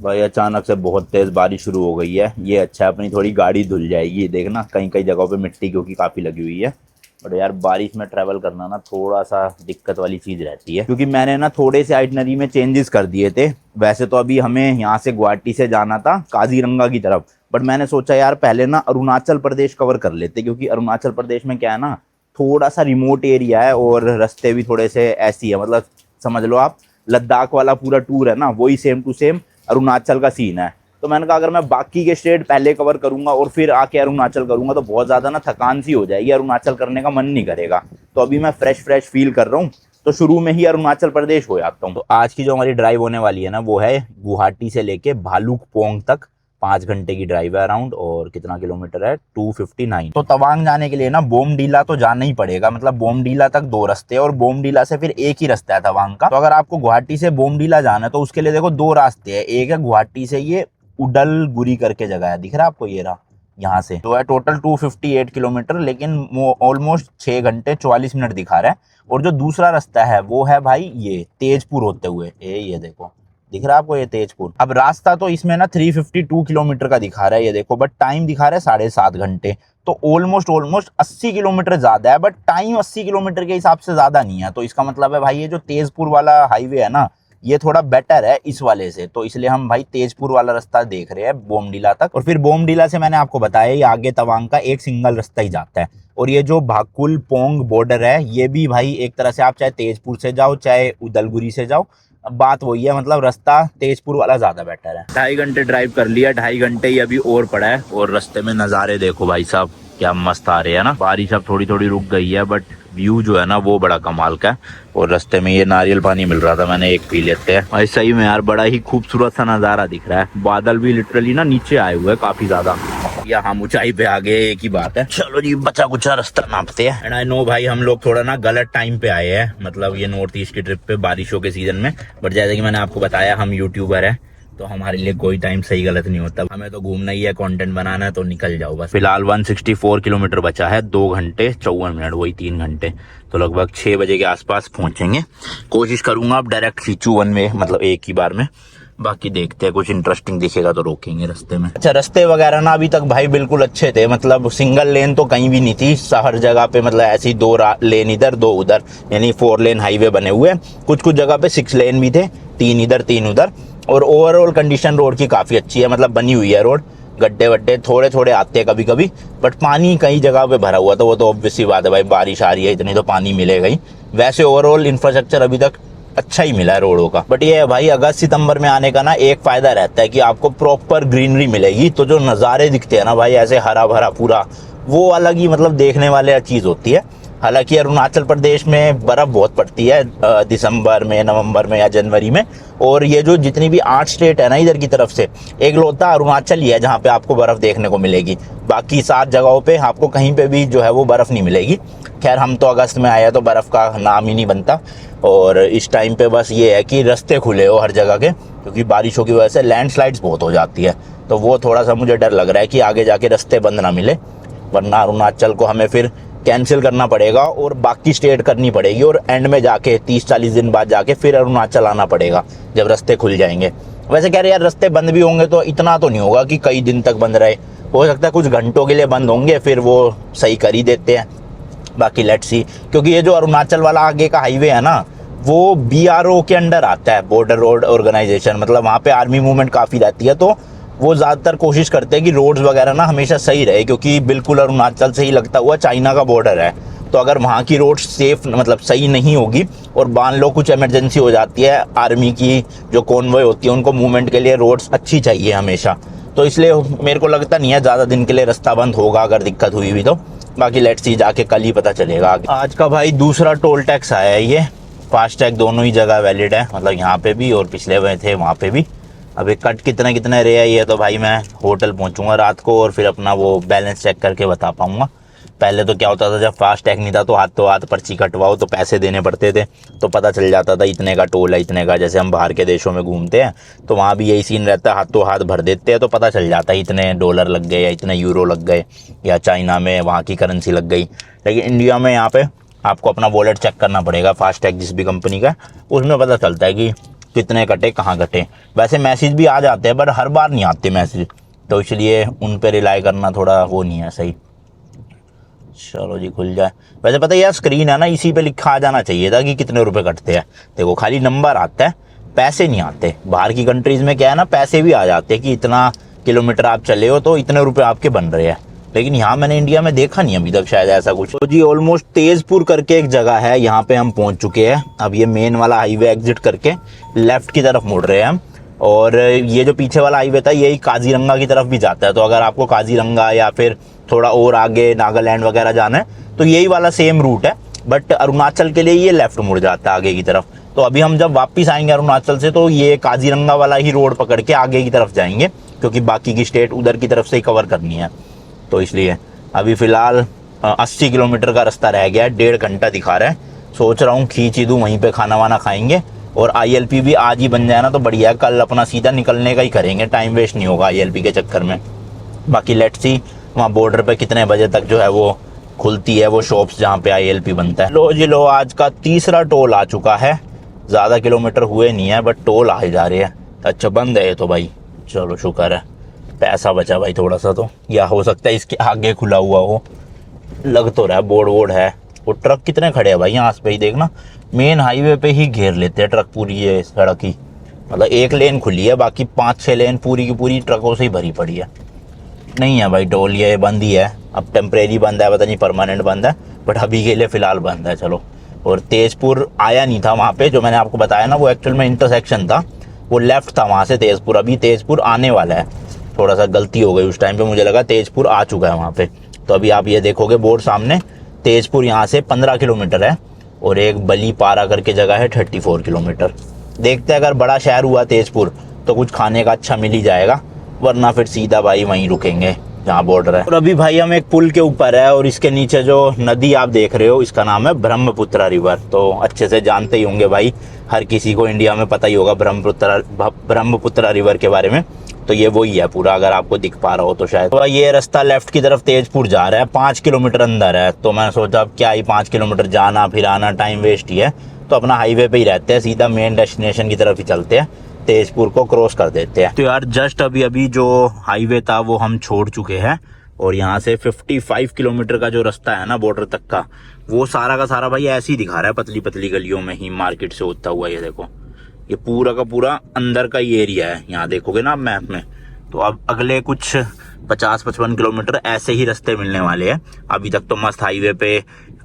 भाई अचानक से बहुत तेज बारिश शुरू हो गई है। ये अच्छा है, अपनी थोड़ी गाड़ी धुल जाएगी। देखना कहीं कहीं जगहों पे मिट्टी क्योंकि काफ़ी लगी हुई है। बट यार बारिश में ट्रैवल करना ना थोड़ा सा दिक्कत वाली चीज़ रहती है, क्योंकि मैंने ना थोड़े से आइटनरी में चेंजेस कर दिए थे। वैसे तो अभी हमें यहाँ से गुवाहाटी से जाना था काजीरंगा की तरफ, बट मैंने सोचा यार पहले ना अरुणाचल प्रदेश कवर कर लेते, क्योंकि अरुणाचल प्रदेश में क्या है ना, थोड़ा सा रिमोट एरिया है और रास्ते भी थोड़े से ऐसी है, मतलब समझ लो आप लद्दाख वाला पूरा टूर है ना, वही सेम टू सेम अरुणाचल का सीन है। तो मैंने कहा अगर मैं बाकी के स्टेट पहले कवर करूंगा और फिर आके अरुणाचल करूंगा तो बहुत ज़्यादा ना थकान सी हो जाएगी, अरुणाचल करने का मन नहीं करेगा। तो अभी मैं फ्रेश फ्रेश फील कर रहा हूँ, तो शुरू में ही अरुणाचल प्रदेश हो जाता हूँ। तो आज की जो हमारी ड्राइव होने वाली है ना, वो है गुवाहाटी से लेके भालुकपोंग तक। 5 घंटे की ड्राइव है अराउंड। और कितना किलोमीटर है? 259। तो तवांग जाने के लिए ना बोमडीला तो जाना ही पड़ेगा। मतलब बोमडीला तक 2 रास्ते और बोमडीला से फिर एक ही रास्ता है तवांग का। तो अगर आपको गुवाहाटी से बोमडीला जाना है तो उसके लिए देखो 2 रास्ते हैं। एक है गुवाहाटी से, ये उडलगुरी करके जगह है, दिख रहा है आपको, ये रहा, यहाँ से तो है टोटल 258 किलोमीटर, लेकिन ऑलमोस्ट 6 घंटे 44 मिनट दिखा रहा है। और जो दूसरा रास्ता है वो है भाई ये तेजपुर होते हुए, ये देखो दिख रहा है आपको, ये तेजपुर। अब रास्ता तो इसमें ना 352 किलोमीटर का दिखा रहा है, ये देखो, बट टाइम दिखा रहा है 7.5 घंटे। तो ऑलमोस्ट 80 किलोमीटर ज्यादा है, बट टाइम 80 किलोमीटर के हिसाब से ज्यादा नहीं है। तो इसका मतलब है भाई ये जो तेजपुर वाला हाईवे है ना, ये थोड़ा बेटर है इस वाले से। तो इसलिए हम भाई तेजपुर वाला रास्ता देख रहे हैं बोमडीला तक। और फिर बोमडीला से मैंने आपको बताया ये आगे तवांग का एक सिंगल रास्ता ही जाता है। और ये जो भाकुल पोंग बॉर्डर है, ये भी भाई एक तरह से आप चाहे तेजपुर से जाओ चाहे उदलगुरी से जाओ, अब बात वही है। मतलब रास्ता तेजपुर वाला ज्यादा बेटर है। 2.5 घंटे ड्राइव कर लिया, 2.5 घंटे ही अभी और पड़ा है। और रास्ते में नज़ारे देखो भाई साहब, क्या मस्त आ रहे हैं ना। बारिश अब थोड़ी थोड़ी रुक गई है, बट व्यू जो है ना वो बड़ा कमाल का है। और रास्ते में ये नारियल पानी मिल रहा था, मैंने एक पी लेते हैं। और सही में यार बड़ा ही खूबसूरत सा नज़ारा दिख रहा है। बादल भी लिटरली ना नीचे आए हुए हैं काफी ज्यादा, या हम ऊंचाई पे आ गए, एक ही बात है। चलो जी बचा कुचा रास्ता नापते हैं। एंड आई नो भाई हम लोग थोड़ा ना गलत टाइम पे आए हैं, मतलब ये नॉर्थ ईस्ट की ट्रिप पे बारिशों के सीजन में। बट जैसे कि मैंने आपको बताया हम यूट्यूबर है, तो हमारे लिए कोई टाइम सही गलत नहीं होता। हमें तो घूमना ही है, कंटेंट बनाना है, तो निकल जाओ बस। फिलहाल 164 किलोमीटर बचा है, 2 घंटे 54 मिनट, वही 3 घंटे। तो लगभग 6 बजे के आसपास पहुंचेंगे। कोशिश करूंगा अब डायरेक्ट खींचू वन में, मतलब एक ही बार में। बाकी देखते हैं, कुछ इंटरेस्टिंग दिखेगा तो रोकेंगे रास्ते में। अच्छा रास्ते वगैरह ना अभी तक भाई बिल्कुल अच्छे थे, मतलब सिंगल लेन तो कहीं भी नहीं थी हर जगह पे। मतलब ऐसी 2 लेन इधर 2 उधर, यानी 4 लेन हाईवे बने हुए। कुछ कुछ जगह पे 6 लेन भी थे, 3 इधर 3 उधर। और ओवरऑल कंडीशन रोड की काफ़ी अच्छी है, मतलब बनी हुई है रोड। गड्ढे वड्ढे थोड़े थोड़े आते हैं कभी कभी, बट पानी कई जगह पे भरा हुआ, तो वो तो ऑब्वियस सी बात है भाई, बारिश आ रही है इतनी तो पानी मिलेगा ही। वैसे ओवरऑल इंफ्रास्ट्रक्चर अभी तक अच्छा ही मिला है रोडों का। बट ये है भाई अगस्त सितंबर में आने का ना एक फायदा रहता है कि आपको प्रॉपर ग्रीनरी मिलेगी। तो जो नज़ारे दिखते हैं ना भाई ऐसे हरा भरा पूरा, वो अलग ही मतलब देखने वाले चीज़ होती है। हालांकि अरुणाचल प्रदेश में बर्फ़ बहुत पड़ती है दिसंबर में, नवंबर में या जनवरी में। और ये जो जितनी भी 8 स्टेट है ना इधर की तरफ से, एक लौता अरुणाचल ही है जहाँ पे आपको बर्फ़ देखने को मिलेगी। बाकी 7 जगहों पे आपको कहीं पे भी जो है वो बर्फ़ नहीं मिलेगी। खैर हम तो अगस्त में आए हैं तो बर्फ़ का नाम ही नहीं बनता। और इस टाइम पे बस ये है कि रास्ते खुले हो हर जगह के, क्योंकि बारिशों की वजह से लैंडस्लाइड्स बहुत हो जाती है। तो वो थोड़ा सा मुझे डर लग रहा है कि आगे जाके रास्ते बंद ना मिले, वरना अरुणाचल को हमें फिर कैंसिल करना पड़ेगा और बाकी स्टेट करनी पड़ेगी। और एंड में जाके 30-40 दिन बाद जाके फिर अरुणाचल आना पड़ेगा जब रास्ते खुल जाएंगे। वैसे कह रहे यार रास्ते बंद भी होंगे तो इतना तो नहीं होगा कि कई दिन तक बंद रहे, हो सकता है कुछ घंटों के लिए बंद होंगे, फिर वो सही कर ही देते हैं। बाकी लेट्स सी, क्योंकि ये जो अरुणाचल वाला आगे का हाईवे है ना, वो BRO के अंडर आता है, बॉर्डर रोड ऑर्गेनाइजेशन। मतलब वहाँ पे आर्मी मूवमेंट काफ़ी रहती है, तो वो ज़्यादातर कोशिश करते हैं कि रोड्स वगैरह ना हमेशा सही रहे, क्योंकि बिल्कुल अरुणाचल से ही लगता हुआ चाइना का बॉर्डर है। तो अगर वहाँ की रोड सेफ मतलब सही नहीं होगी और मान लो कुछ इमरजेंसी हो जाती है, आर्मी की जो कॉन्वॉय होती है उनको मूवमेंट के लिए रोड्स अच्छी चाहिए हमेशा। तो इसलिए मेरे को लगता नहीं है ज़्यादा दिन के लिए रास्ता बंद होगा, अगर दिक्कत हुई भी तो। बाकी लेट्स सी, जाके कल ही पता चलेगा। आज का भाई दूसरा टोल टैक्स आया है, ये फास्टैग दोनों ही जगह वैलिड है, मतलब यहाँ पे भी और पिछले हुए थे वहाँ पे भी। अभी कट कितने कितने रहे ये तो भाई मैं होटल पहुँचूंगा रात को और फिर अपना वो बैलेंस चेक करके बता पाऊँगा। पहले तो क्या होता था, जब फास्टैग नहीं था तो हाथ पर्ची कटवाओ तो पैसे देने पड़ते थे, तो पता चल जाता था इतने का टोल है, इतने का। जैसे हम बाहर के देशों में घूमते हैं तो वहाँ भी यही सीन रहता है, हाथ भर देते हैं तो पता चल जाता है इतने डॉलर लग गए या इतने यूरो लग गए, या चाइना में वहाँ की करेंसी लग गई। लेकिन इंडिया में यहाँ पे आपको अपना वॉलेट चेक करना पड़ेगा, फास्टैग जिस भी कंपनी का, उसमें पता चलता है कि कितने कटे कहाँ कटे। वैसे मैसेज भी आ जाते हैं बट हर बार नहीं आते मैसेज, तो इसलिए उन पे रिलाई करना थोड़ा वो नहीं है सही। चलो जी खुल जाए। वैसे पता है यार स्क्रीन है ना, इसी पे लिखा आ जाना चाहिए था कि कितने रुपए कटते हैं। देखो खाली नंबर आता है, पैसे नहीं आते। बाहर की कंट्रीज में क्या है ना, पैसे भी आ जाते हैं कि इतना किलोमीटर आप चले हो तो इतने रुपए आपके बन रहे हैं, लेकिन यहाँ मैंने इंडिया में देखा नहीं अभी तक शायद ऐसा कुछ। तो जी ऑलमोस्ट तेजपुर करके एक जगह है, यहाँ पे हम पहुंच चुके हैं। अब ये मेन वाला हाईवे एग्जिट करके लेफ्ट की तरफ मुड़ रहे हैं हम, और ये जो पीछे वाला हाईवे था यही काजीरंगा की तरफ भी जाता है। तो अगर आपको काजीरंगा या फिर थोड़ा और आगे नागालैंड वगैरह जाना है तो यही वाला सेम रूट है, बट अरुणाचल के लिए ये लेफ्ट मुड़ जाता है आगे की तरफ। तो अभी हम जब वापस आएंगे अरुणाचल से तो ये काजीरंगा वाला ही रोड पकड़ के आगे की तरफ जाएंगे, क्योंकि बाकी की स्टेट उधर की तरफ से ही कवर करनी है। तो इसलिए अभी फ़िलहाल 80 किलोमीटर का रास्ता रह गया है, 1.5 घंटा दिखा रहा है। सोच रहा हूँ खींच ही दूँ, वहीं पे खाना वाना खाएंगे, और ILP भी आज ही बन जाए ना तो बढ़िया है। कल अपना सीधा निकलने का ही करेंगे, टाइम वेस्ट नहीं होगा ILP के चक्कर में। बाकी लेट्स सी वहाँ बॉर्डर पे कितने बजे तक जो है वो खुलती है वो शॉप्स जहाँ पे ILP बनता है। लो जी लो, आज का तीसरा टोल आ चुका है। ज़्यादा किलोमीटर हुए नहीं है बट टोल आ जा रहे हैं। अच्छा बंद है ये तो भाई, चलो शुक्र है, पैसा बचा भाई थोड़ा सा तो। या हो सकता है इसके आगे खुला हुआ हो, लग तो रहा है बोर्ड वोर्ड है। वो ट्रक कितने खड़े हैं भाई यहाँ पे ही देखना, मेन हाईवे पे ही घेर लेते हैं ट्रक पूरी ये सड़क ही। मतलब एक लेन खुली है, बाकी 5-6 लेन पूरी की पूरी ट्रकों से ही भरी पड़ी है। नहीं है भाई टोल, ये बंद ही है। अब टेम्परेरी बंद है, पता नहीं परमानेंट बंद है, बट अभी के लिए फ़िलहाल बंद है। चलो, और तेजपुर आया नहीं था वहाँ पे, जो मैंने आपको बताया ना वो एक्चुअल में इंटरसेक्शन था, वो लेफ्ट था वहाँ से तेजपुर। अभी तेजपुर आने वाला है, थोड़ा सा गलती हो गई उस टाइम पे, मुझे लगा तेजपुर आ चुका है वहाँ पे। तो अभी आप ये देखोगे बोर्ड सामने, तेजपुर यहाँ से 15 किलोमीटर है, और एक बली पारा करके जगह है 34 किलोमीटर। देखते हैं अगर बड़ा शहर हुआ तेजपुर तो कुछ खाने का अच्छा मिल ही जाएगा, वरना फिर सीधा भाई वहीं रुकेंगे जहाँ बॉर्डर है। और अभी भाई हम एक पुल के ऊपर है, और इसके नीचे जो नदी आप देख रहे हो इसका नाम है ब्रह्मपुत्रा रिवर। तो अच्छे से जानते ही होंगे भाई, हर किसी को इंडिया में पता ही होगा ब्रह्मपुत्रा रिवर के बारे में। तो ये वही है पूरा, अगर आपको दिख पा रहा हो तो शायद। तो ये रास्ता लेफ्ट की तरफ तेजपुर जा रहा है, 5 किलोमीटर अंदर है। तो मैंने सोचा अब क्या ही 5 किलोमीटर जाना फिर आना, टाइम वेस्ट ही है, तो अपना हाईवे पे ही रहते हैं, सीधा मेन डेस्टिनेशन की तरफ ही चलते हैं, तेजपुर को क्रॉस कर देते हैं। तो यार जस्ट अभी जो हाईवे था वो हम छोड़ चुके हैं, और यहाँ से 55 किलोमीटर का जो रास्ता है ना बॉर्डर तक का, वो सारा का सारा भाई ऐसे ही दिखा रहा है, पतली पतली गलियों में ही मार्केट से होता हुआ। ये देखो, ये पूरा का पूरा अंदर का ही एरिया है। यहाँ देखोगे ना आप मैप में, तो अब अगले कुछ 50-55 किलोमीटर ऐसे ही रास्ते मिलने वाले हैं। अभी तक तो मस्त हाईवे पे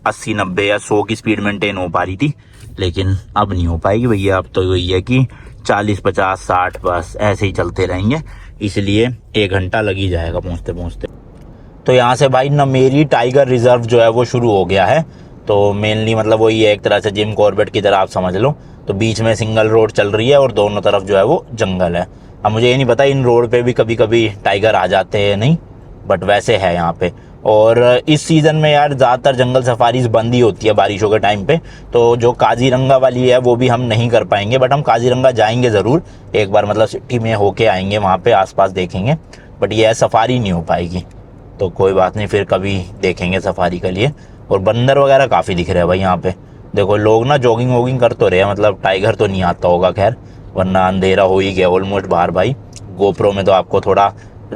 80-90 या 100 की स्पीड मेंटेन हो पा रही थी, लेकिन अब नहीं हो पाएगी भैया। अब तो यही है कि 40-50-60 बस ऐसे ही चलते रहेंगे, इसलिए 1 घंटा लग ही जाएगा पहुँचते पहुँचते। तो यहाँ से भाई नमेरी टाइगर रिजर्व जो है वो शुरू हो गया है। तो मेनली मतलब वही है, एक तरह से जिम कॉर्बेट की तरह आप समझ लो। तो बीच में सिंगल रोड चल रही है और दोनों तरफ जो है वो जंगल है। अब मुझे ये नहीं पता इन रोड पे भी कभी कभी टाइगर आ जाते हैं नहीं, बट वैसे है यहाँ पे। और इस सीज़न में यार ज़्यादातर जंगल सफारीज बंद ही होती है बारिशों के टाइम पे, तो जो काजीरंगा वाली है वो भी हम नहीं कर पाएंगे, बट हम काजीरंगा जाएंगे ज़रूर एक बार, मतलब सिटी में होके आएंगे, वहाँ पे आसपास देखेंगे। बट ये है सफारी नहीं हो पाएगी, तो कोई बात नहीं, फिर कभी देखेंगे सफारी के लिए। और बंदर वगैरह काफ़ी दिख रहे हैं भाई यहाँ पे। देखो लोग ना जॉगिंग वॉगिंग कर तो रहे हैं, मतलब टाइगर तो नहीं आता होगा खैर, वरना अंधेरा हो ही गया ऑलमोस्ट बाहर भाई। गोप्रो में तो आपको थोड़ा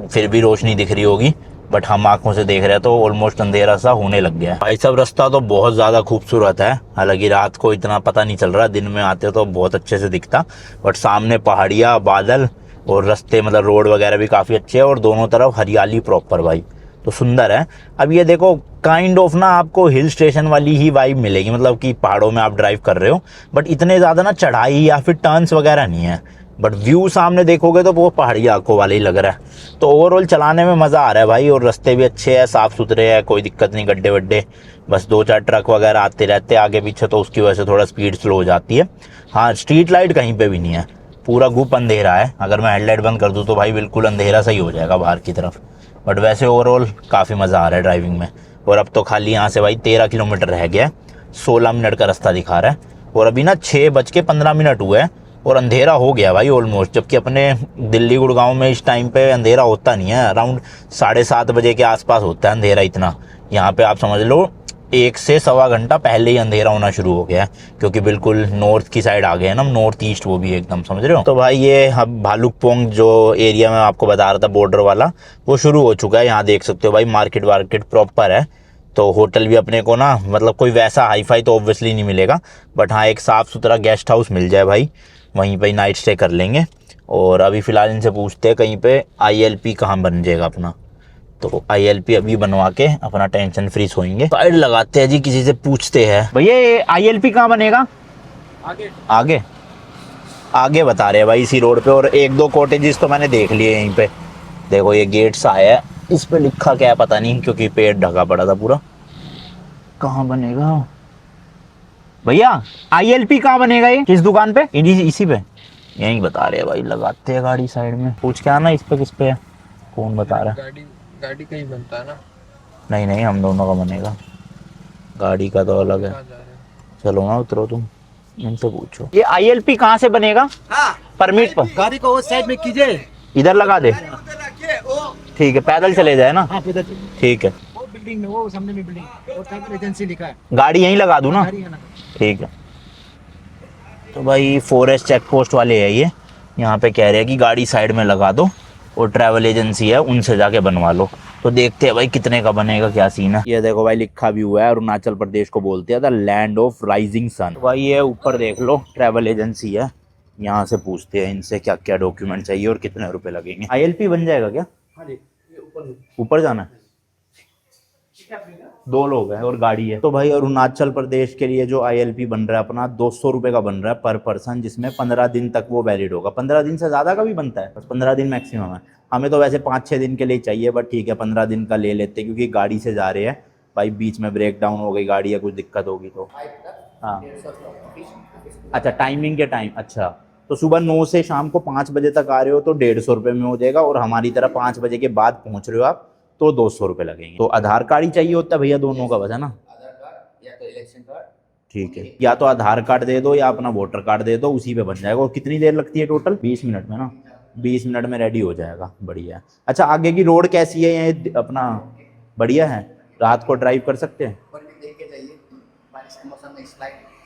फिर भी रोशनी दिख रही होगी, बट हम आंखों से देख रहे हैं तो ऑलमोस्ट अंधेरा सा होने लग गया है भाई। सब रास्ता तो बहुत ज़्यादा खूबसूरत है, हालांकि रात को इतना पता नहीं चल रहा, दिन में आते तो बहुत अच्छे से दिखता। बट सामने पहाड़ियाँ, बादल और रास्ते, मतलब रोड वगैरह भी काफ़ी अच्छे हैं, और दोनों तरफ हरियाली प्रॉपर भाई, तो सुंदर है। अब ये देखो काइंड ऑफ ना आपको हिल स्टेशन वाली ही वाइब मिलेगी, मतलब कि पहाड़ों में आप ड्राइव कर रहे हो, बट इतने ज़्यादा ना चढ़ाई या फिर टर्न्स वगैरह नहीं है, बट व्यू सामने देखोगे तो वो पहाड़ी इलाकों वाले ही लग रहा है। तो ओवरऑल चलाने में मज़ा आ रहा है भाई, और रास्ते भी अच्छे हैं, साफ़ सुथरे हैं, कोई दिक्कत नहीं, गड्ढे वड्ढे, बस 2-4 ट्रक वगैरह आते रहते हैं आगे पीछे, तो उसकी वजह से थोड़ा स्पीड स्लो हो जाती है। हाँ, स्ट्रीट लाइट कहीं पे भी नहीं है, पूरा गुप अंधेरा है। अगर मैं हेडलाइट बंद कर दूँ तो भाई बिल्कुल अंधेरा सही हो जाएगा बाहर की तरफ। बट वैसे ओवरऑल काफ़ी मज़ा आ रहा है ड्राइविंग में। और अब तो खाली यहाँ से भाई 13 किलोमीटर रह गया, 16 मिनट का रास्ता दिखा रहा है, और अभी ना 6:15 हुए हैं और अंधेरा हो गया भाई ऑलमोस्ट। जबकि अपने दिल्ली गुड़गांव में इस टाइम पे अंधेरा होता नहीं है, अराउंड 7:30 बजे के आसपास होता है अंधेरा इतना। यहाँ पे आप समझ लो 1 से सवा घंटा पहले ही अंधेरा होना शुरू हो गया है, क्योंकि बिल्कुल नॉर्थ की साइड आ गए हैं ना, नॉर्थ ईस्ट, वो भी एकदम, समझ रहे हो। तो भाई ये अब भालुकपोंग जो एरिया में आपको बता रहा था बॉर्डर वाला, वो शुरू हो चुका है। यहाँ देख सकते हो भाई, मार्केट वार्केट प्रॉपर है। तो होटल भी अपने को ना, मतलब कोई वैसा हाई फाई तो ऑब्वियसली नहीं मिलेगा, बट हाँ एक साफ़ सुथरा गेस्ट हाउस मिल जाए भाई, वहीं पर नाइट स्टे कर लेंगे। और अभी फ़िलहाल इनसे पूछते हैं कहीं पे ILP कहाँ बन जाएगा अपना, तो ILP अभी बनवा के अपना टेंशन फ्री सोएंगे। साइड लगाते हैं जी, किसी से पूछते हैं, भैया ये ILP कहाँ बनेगा? आगे आगे आगे बता रहे हैं भाई, इसी रोड पे। और 1-2 कॉटेजेस तो मैंने देख लिए यहीं पे। देखो ये गेट सा है, इस पे लिखा क्या है पता नहीं, क्योंकि पेड़ ढका पड़ा था पूरा। कहाँ बनेगा भैया? ILP कहाँ बनेगा ये, किस दुकान पे? इसी पे, यहीं बता रहे हैं भाई। लगाते हैं गाड़ी साइड में, पूछ के आना इस पे किस पे है, कौन बता रहा है। गाड़ी का ही बनता है ना? नहीं नहीं, हम दोनों का बनेगा, गाड़ी का तो अलग है। चलो ना उतरो तुम, इनसे पूछो ये ILP कहाँ से बनेगा। हाँ, परमिट पर गाड़ी को उस साइड में कीजिए, इधर लगा दे। ठीक है, पैदल चले जाए ना। हाँ, ठीक है, वो बिल्डिंग में, वो सामने में बिल्डिंग, वो ट्रैवल एजेंसी लिखा है। गाड़ी यहीं लगा दूँ ना? ठीक है। तो भाई फॉरेस्ट चेक पोस्ट वाले है ये, यहाँ पे कह रहे हैं कि गाड़ी साइड में लगा दो, और ट्रैवल एजेंसी है उनसे जाके बनवा लो। तो देखते हैं भाई कितने का बनेगा, क्या सीन है। ये देखो भाई लिखा भी हुआ है, अरुणाचल प्रदेश को बोलते हैं the land of rising sun. तो भाई ये ऊपर देख लो, ट्रैवल एजेंसी है, यहाँ से पूछते हैं इनसे क्या क्या डॉक्यूमेंट चाहिए और कितने रुपए लगेंगे। ILP बन जाएगा क्या? ऊपर जाना है, 2 लोग हैं और गाड़ी है। तो भाई अरुणाचल प्रदेश के लिए जो ILP बन रहा है अपना, 200 रुपये का बन रहा है पर पर्सन, जिसमें 15 दिन तक वो वैलिड होगा। 15 दिन से ज़्यादा का भी बनता है, बस 15 दिन मैक्सिमम है। हमें तो वैसे 5-6 दिन के लिए चाहिए, बट ठीक है 15 दिन का ले लेते हैं, क्योंकि गाड़ी से जा रहे हैं भाई, बीच में ब्रेक डाउन हो गई गाड़ी या कुछ दिक्कत होगी तो। हाँ, अच्छा टाइमिंग के टाइम, अच्छा तो सुबह 9 से शाम को 5 बजे तक आ रहे हो तो 150 रुपये में हो जाएगा, और हमारी तरह 5 बजे के बाद पहुंच रहे हो आप तो 200 रुपये लगेंगे। तो आधार कार्ड ही चाहिए होता है भैया दोनों का, बस है ना? आधार कार्ड या तो इलेक्शन कार्ड, ठीक है, या तो आधार कार्ड दे दो या अपना वोटर कार्ड दे दो, उसी पे बन जाएगा। और कितनी देर लगती है टोटल? 20 मिनट में ना, 20 मिनट में रेडी हो जाएगा, बढ़िया है। अच्छा आगे की रोड कैसी है ये अपना? बढ़िया है, रात को ड्राइव कर सकते हैं?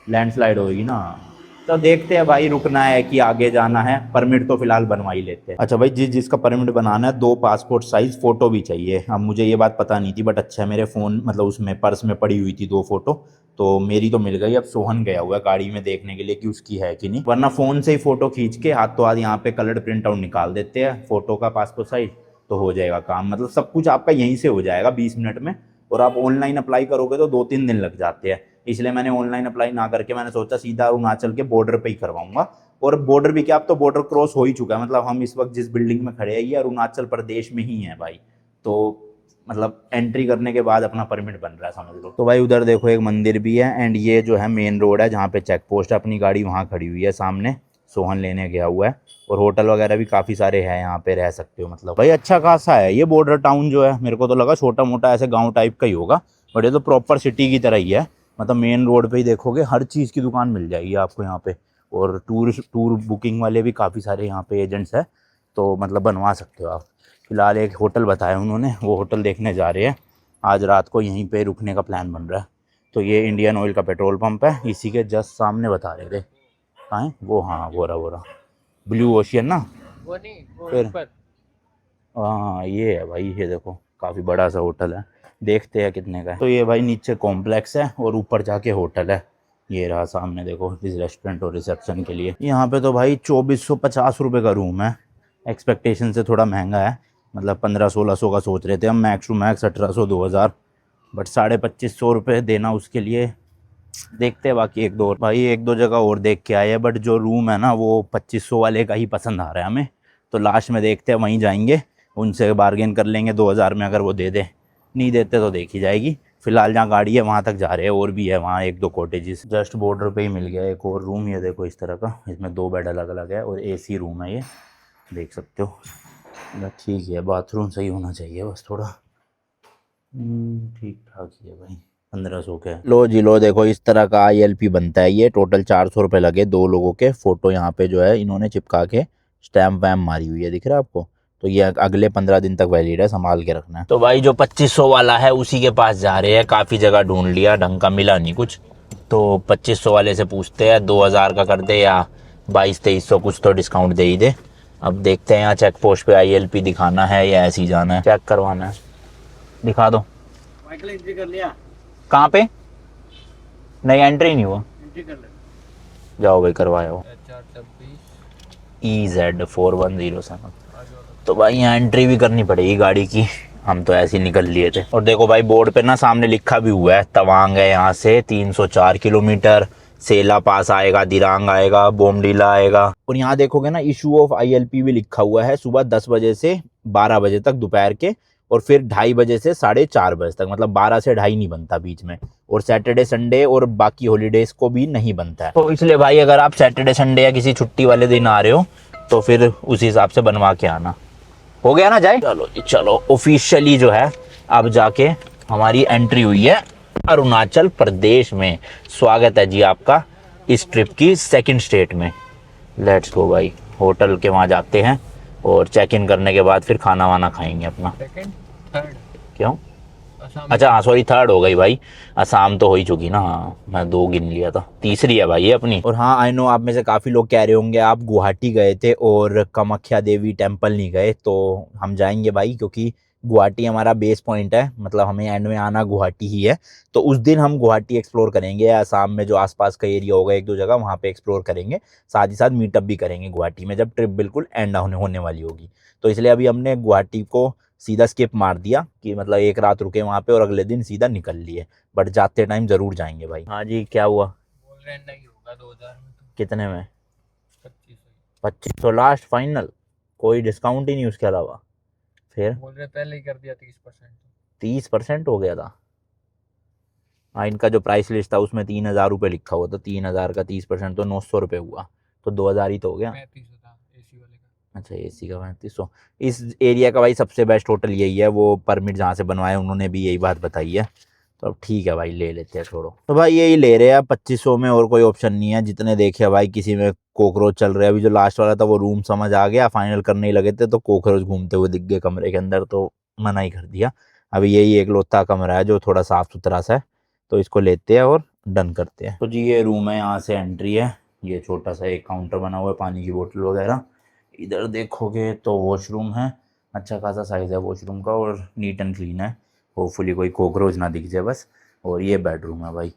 लैंडस्लाइड होगी ना, तो देखते हैं भाई, रुकना है कि आगे जाना है। परमिट तो फिलहाल बनवा ही लेते हैं। अच्छा भाई, जिसका परमिट बनाना है 2 पासपोर्ट साइज फ़ोटो भी चाहिए। अब मुझे ये बात पता नहीं थी, बट अच्छा है, मेरे फ़ोन मतलब उसमें पर्स में पड़ी हुई थी 2 फोटो, तो मेरी तो मिल गई। अब सोहन गया हुआ है गाड़ी में देखने के लिए कि उसकी है कि नहीं, वरना फ़ोन से ही फ़ोटो खींच के हाथ तो हाथ यहाँ पे कलर प्रिंट आउट निकाल देते हैं फ़ोटो का, पासपोर्ट साइज, तो हो जाएगा काम। मतलब सब कुछ आपका यहीं से हो जाएगा 20 मिनट में। और आप ऑनलाइन अप्लाई करोगे तो 2-3 दिन लग जाते हैं, इसलिए मैंने ऑनलाइन अप्लाई ना करके मैंने सोचा सीधा अरुणाचल के बॉर्डर पे ही करवाऊंगा। और बॉर्डर भी क्या, अब तो बॉर्डर क्रॉस हो ही चुका है, मतलब हम इस वक्त जिस बिल्डिंग में खड़े हैं ये अरुणाचल प्रदेश में ही है भाई। तो मतलब एंट्री करने के बाद अपना परमिट बन रहा है, समझ लो। तो भाई उधर देखो एक मंदिर भी है, एंड ये जो है मेन रोड है जहाँ पे चेक पोस्ट है, अपनी गाड़ी वहाँ खड़ी हुई है सामने, सोहन लेने गया हुआ है। और होटल वगैरह भी काफ़ी सारे हैं यहाँ पे, रह सकते हो। मतलब भाई अच्छा खासा है ये बॉर्डर टाउन जो है, मेरे को तो लगा छोटा मोटा ऐसे गाँव टाइप का ही होगा, बट ये तो प्रॉपर सिटी की तरह ही है। मतलब मेन रोड पे ही देखोगे हर चीज़ की दुकान मिल जाएगी आपको यहाँ पे। और टूर बुकिंग वाले भी काफ़ी सारे यहाँ पे एजेंट्स हैं, तो मतलब बनवा सकते हो आप। फिलहाल एक होटल बताया उन्होंने, वो होटल देखने जा रहे हैं आज रात को, यहीं पे रुकने का प्लान बन रहा है। तो ये इंडियन ऑयल का पेट्रोल पंप है, इसी के जस्ट सामने बता रहे थे। कहाँ है वो? हाँ वो रहा ब्लू ओशियन ना, वो नहीं, वो फिर ऊपर। हाँ ये है भाई, ये देखो काफ़ी बड़ा सा होटल है, देखते हैं कितने का है। तो ये भाई नीचे कॉम्प्लेक्स है और ऊपर जाके होटल है, ये रहा सामने देखो, इस रेस्टोरेंट और रिसेप्शन के लिए। यहाँ पे तो भाई 2450 रुपये का रूम है, एक्सपेक्टेशन से थोड़ा महंगा है, मतलब 1500-1600 का सोच रहे थे हम, मैक्स टू मैक्स 1800-2000, बट 2550 रुपये देना उसके लिए। देखते हैं बाकी एक दो और भाई, एक दो जगह और देख के आए हैं, बट जो रूम है ना वो 2500 वाले का ही पसंद आ रहा है हमें। तो लास्ट में देखते हैं वहीं जाएंगे, उनसे बार्गेन कर लेंगे 2000 में, अगर वो दे दे, नहीं देते तो देखी जाएगी। फिलहाल जहाँ गाड़ी है वहाँ तक जा रहे हैं, और भी है वहाँ 1-2 कॉटेजेस। जस्ट बॉर्डर पे ही मिल गया एक और रूम, ये देखो इस तरह का, इसमें 2 बेड अलग अलग है और AC रूम है ये, देख सकते हो। ठीक है, बाथरूम सही होना चाहिए बस थोड़ा, ठीक ठाक ही है भाई। 1500 के लो जी लो, देखो इस तरह का ILP बनता है ये। टोटल 400 रुपये लगे 2 लोगों के। फ़ोटो यहाँ पे जो है इन्होंने चिपका के स्टैम्प वैम्प मारी हुई है, दिख रहा है आपको? तो ये अगले 15 दिन तक वैलिड है, संभाल के रखना है। तो भाई जो 2500 वाला है उसी के पास जा रहे हैं, काफ़ी जगह ढूंढ लिया, ढंग का मिला नहीं कुछ, तो 2500 वाले से पूछते हैं 2000 का कर दे या 2200-2300 कुछ तो डिस्काउंट दे ही दे। अब देखते हैं यहाँ चेक पोस्ट पे ILP दिखाना है या ऐसे ही जाना है, चेक करवाना है, दिखा दो। एंट्री कर लिया? कहाँ पे? नहीं एंट्री नहीं हुआ, एंट्री कर ले। जाओ भाई करवाओ। EZ4107। तो भाई यहाँ एंट्री भी करनी पड़ेगी गाड़ी की, हम तो ऐसे ही निकल लिए थे। और देखो भाई बोर्ड पे ना सामने लिखा भी हुआ है, तवांग है यहाँ से 304 किलोमीटर, सेला पास आएगा, दिरांग आएगा, बोमडीला आएगा। और यहाँ देखोगे ना इशू ऑफ ILP भी लिखा हुआ है, सुबह 10 बजे से 12 बजे तक दोपहर के, और फिर 2:30 बजे से 4:30 बजे तक, मतलब 12 से 2:30 नहीं बनता बीच में। और सैटरडे संडे और बाकी हॉलीडेज को भी नहीं बनता है। तो इसलिए भाई अगर आप सैटरडे संडे या किसी छुट्टी वाले दिन आ रहे हो तो फिर उसी हिसाब से बनवा के आना। हो गया ना जाए? चलो जी चलो, ऑफिशियली जो है अब जाके हमारी एंट्री हुई है अरुणाचल प्रदेश में। स्वागत है जी आपका इस ट्रिप की सेकंड स्टेट में। लेट्स गो भाई, होटल के वहाँ जाते हैं और चेक इन करने के बाद फिर खाना वाना खाएंगे अपना। सेकंड थर्ड क्यों? अच्छा हाँ सॉरी, थर्ड हो गई भाई, असम तो हो ही चुकी ना। हाँ मैं 2 गिन लिया था, तीसरी है भाई ये अपनी। और हाँ आई नो आप में से काफ़ी लोग कह रहे होंगे आप गुवाहाटी गए थे और कामाख्या देवी टेम्पल नहीं गए, तो हम जाएंगे भाई, क्योंकि गुवाहाटी हमारा बेस पॉइंट है, मतलब हमें एंड में आना गुवाहाटी ही है। तो उस दिन हम गुवाहाटी एक्सप्लोर करेंगे, असम में जो आसपास का एरिया होगा 1-2 जगह वहाँ पे एक्सप्लोर करेंगे, साथ ही साथ मीटअप भी करेंगे गुवाहाटी में जब ट्रिप बिल्कुल एंड होने वाली होगी। तो इसलिए अभी हमने गुवाहाटी को सीधा स्किप मार दिया कि मतलब एक रात रुके वहाँ पे और अगले दिन सीधा निकल लिए, बट जाते टाइम ज़रूर जाएंगे भाई। हाँ जी क्या हुआ? बोल रहे हैं नहीं होगा 2000 में तो। कितने में? 2500। 2500 लास्ट फाइनल, कोई डिस्काउंट ही नहीं उसके अलावा? फिर बोल रहे पहले ही कर दिया 30%। 30% हो गया था? हाँ इनका जो प्राइस लिस्ट था उसमें 3000 रुपये लिखा हुआ था, 3000 का 30% तो 900 रुपये हुआ, तो 2000 ही तो हो गया। 3500 था एसी वाले का। अच्छा AC का 3500। इस एरिया का भाई सबसे बेस्ट होटल यही है, वो परमिट जहाँ से बनवाए उन्होंने भी यही बात बताई है, तो अब ठीक है भाई ले लेते हैं, छोड़ो। तो भाई यही ले रहे हैं 2500 में, और कोई ऑप्शन नहीं है। जितने देखे भाई किसी में कॉकरोच चल रहे हैं, अभी जो लास्ट वाला था वो रूम समझ आ गया, फाइनल करने ही लगे थे तो कॉकरोच घूमते हुए दिख गए कमरे के अंदर, तो मना ही कर दिया। अभी यही एक लौता कमरा है जो थोड़ा साफ़ सुथरा सा है, तो इसको लेते हैं और डन करते हैं। तो जी ये रूम है, यहाँ से एंट्री है, ये छोटा सा एक काउंटर बना हुआ है, पानी की बोतल वगैरह। इधर देखोगे तो वॉशरूम है, अच्छा खासा साइज़ है वॉशरूम का और नीट एंड क्लीन है, होपफुली कोई कॉकरोच ना दिख जाए बस। और ये बेडरूम है भाई,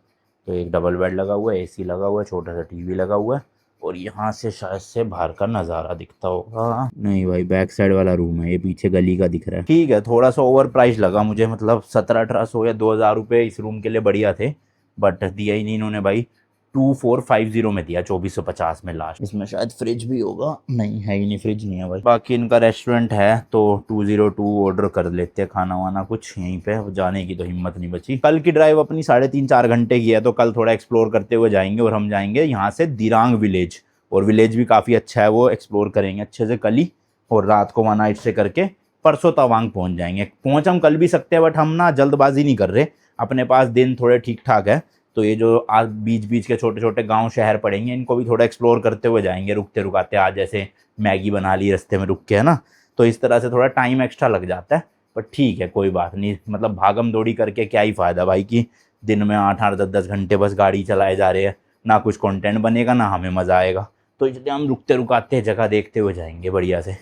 तो एक डबल बेड लगा हुआ है, AC लगा हुआ है, छोटा सा TV लगा हुआ है, और यहाँ से शायद से बाहर का नज़ारा दिखता होगा। नहीं भाई बैक साइड वाला रूम है, ये पीछे गली का दिख रहा है। ठीक है थोड़ा सा ओवर प्राइस लगा मुझे, मतलब 1700-1800 या 2000 रुपये इस रूम के लिए बढ़िया थे, बट दिया ही नहीं इन्होंने भाई। 2450 में दिया, 2450 में लास्ट। इसमें शायद फ्रिज भी होगा, नहीं है ही नहीं, फ्रिज नहीं है भाई। बाकी इनका रेस्टोरेंट है तो 202 ऑर्डर कर लेते हैं खाना वाना कुछ यहीं पे, जाने की तो हिम्मत नहीं बची। कल की ड्राइव अपनी 3.5-4 घंटे की है, तो कल थोड़ा एक्सप्लोर करते हुए जाएंगे, और हम जाएंगे यहाँ से दिरांग विलेज, और विलेज भी काफ़ी अच्छा है, वो एक्सप्लोर करेंगे अच्छे से कल ही, और रात को वहाँ नाइट से करके परसों तवांग पहुँच जाएंगे। पहुँच हम कल भी सकते हैं, बट हम ना जल्दबाजी नहीं कर रहे, अपने पास दिन थोड़े ठीक ठाक है, तो ये जो आज बीच बीच के छोटे छोटे गांव शहर पड़ेंगे इनको भी थोड़ा एक्सप्लोर करते हुए जाएंगे, रुकते रुकाते। आज जैसे मैगी बना ली रास्ते में रुक के, है ना, तो इस तरह से थोड़ा टाइम एक्स्ट्रा लग जाता है, पर ठीक है कोई बात नहीं। मतलब भागम दौड़ी करके क्या ही फ़ायदा भाई, कि दिन में 8-8 10-10 घंटे बस गाड़ी चलाए जा रहे हैं, ना कुछ कंटेंट बनेगा ना हमें मज़ा आएगा। तो इसलिए हम रुकते रुकाते जगह देखते हुए जाएंगे बढ़िया से।